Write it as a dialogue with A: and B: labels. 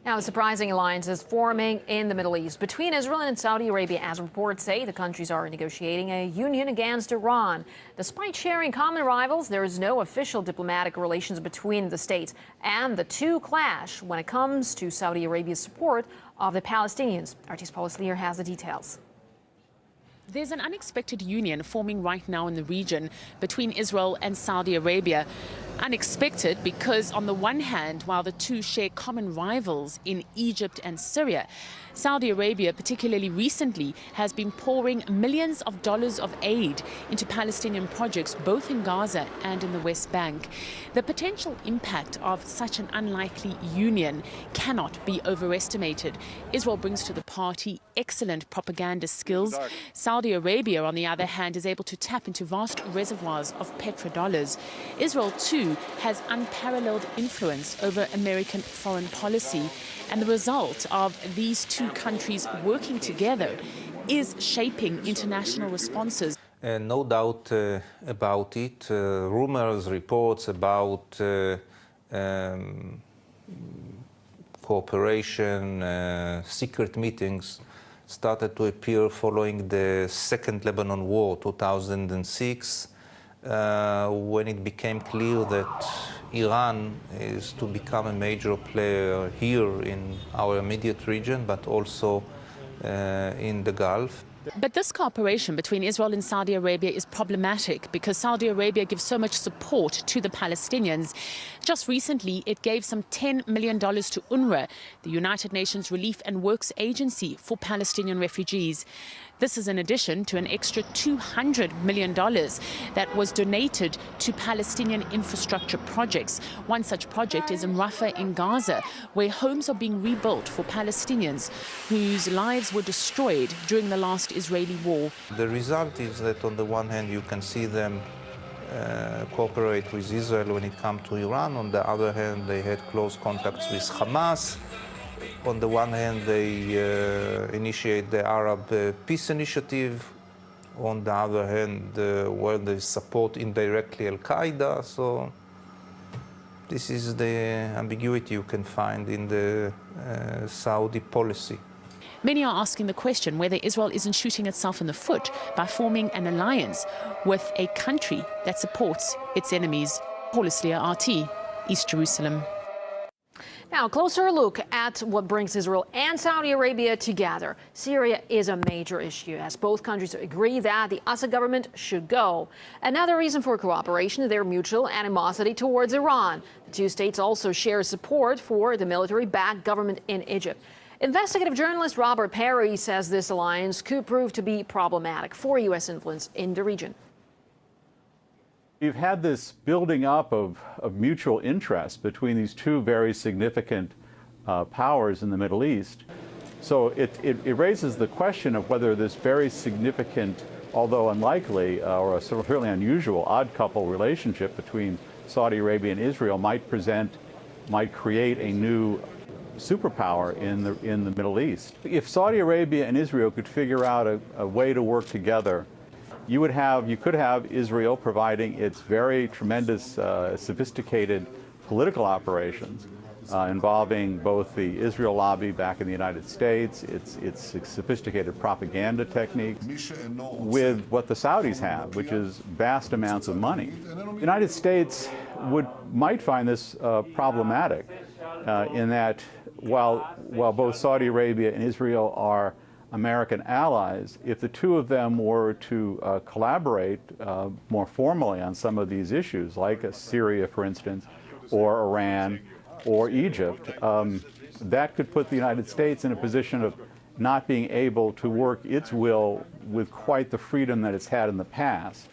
A: Now, a surprising alliance is forming in the Middle East between Israel and Saudi Arabia, as reports say. The countries are negotiating a union against Iran. Despite sharing common rivals, there is no official diplomatic relations between the states, and the two clash when it comes to Saudi Arabia's support of the Palestinians. RT's Paula Slier has the details.
B: There's an unexpected union forming right now in the region between Israel and Saudi Arabia. Unexpected because, on the one hand, while the two share common rivals in Egypt and Syria, Saudi Arabia, particularly recently, has been pouring millions of dollars of aid into Palestinian projects both in Gaza and in the West Bank. The potential impact of such an unlikely union cannot be overestimated. Israel brings to the party excellent propaganda skills. Saudi Arabia, on the other hand, is able to tap into vast reservoirs of petrodollars. Israel, too, has unparalleled influence over American foreign policy. And the result of these two countries working together is shaping international responses.
C: No doubt about it. Rumors, reports about cooperation, secret meetings started to appear following the Second Lebanon War, 2006, when it became clear that Iran is to become a major player here in our immediate region, but also in the Gulf.
B: But this cooperation between Israel and Saudi Arabia is problematic because Saudi Arabia gives so much support to the Palestinians. Just recently, it gave some $10 million to UNRWA, the United Nations Relief and Works Agency for Palestinian refugees. This is in addition to an extra $200 million that was donated to Palestinian infrastructure projects. One such project is in Rafah in Gaza, where homes are being rebuilt for Palestinians whose lives were destroyed during the last Israeli war.
C: The result is that on the one hand you can see them cooperate with Israel when it comes to Iran. On the other hand, they had close contacts with Hamas. On the one hand, they initiate the Arab Peace Initiative. On the other hand, where they support indirectly Al-Qaeda. So this is the ambiguity you can find in the Saudi policy.
B: Many are asking the question whether Israel isn't shooting itself in the foot by forming an alliance with a country that supports its enemies. Paula Slier, RT, East Jerusalem.
A: Now, a closer look at what brings Israel and Saudi Arabia together. Syria is a major issue, as both countries agree that the Assad government should go. Another reason for cooperation is their mutual animosity towards Iran. The two states also share support for the military-backed government in Egypt. Investigative journalist Robert Perry says this alliance could prove to be problematic for U.S. influence in the region.
D: You've had this building up of mutual interest between these two very significant powers in the Middle East. So it raises the question of whether this very significant, although unlikely, or a sort of really unusual odd couple relationship between Saudi Arabia and Israel might create a new superpower in the Middle East. If Saudi Arabia and Israel could figure out a way to work together, you could have Israel providing its very tremendous, sophisticated political operations involving both the Israel lobby back in the United States, its sophisticated propaganda techniques, with what the Saudis have, which is vast amounts of money. The United States might find this problematic in that while both Saudi Arabia and Israel are American allies, if the two of them were to collaborate more formally on some of these issues, like Syria, for instance, or Iran, or Egypt, that could put the United States in a position of not being able to work its will with quite the freedom that it's had in the past.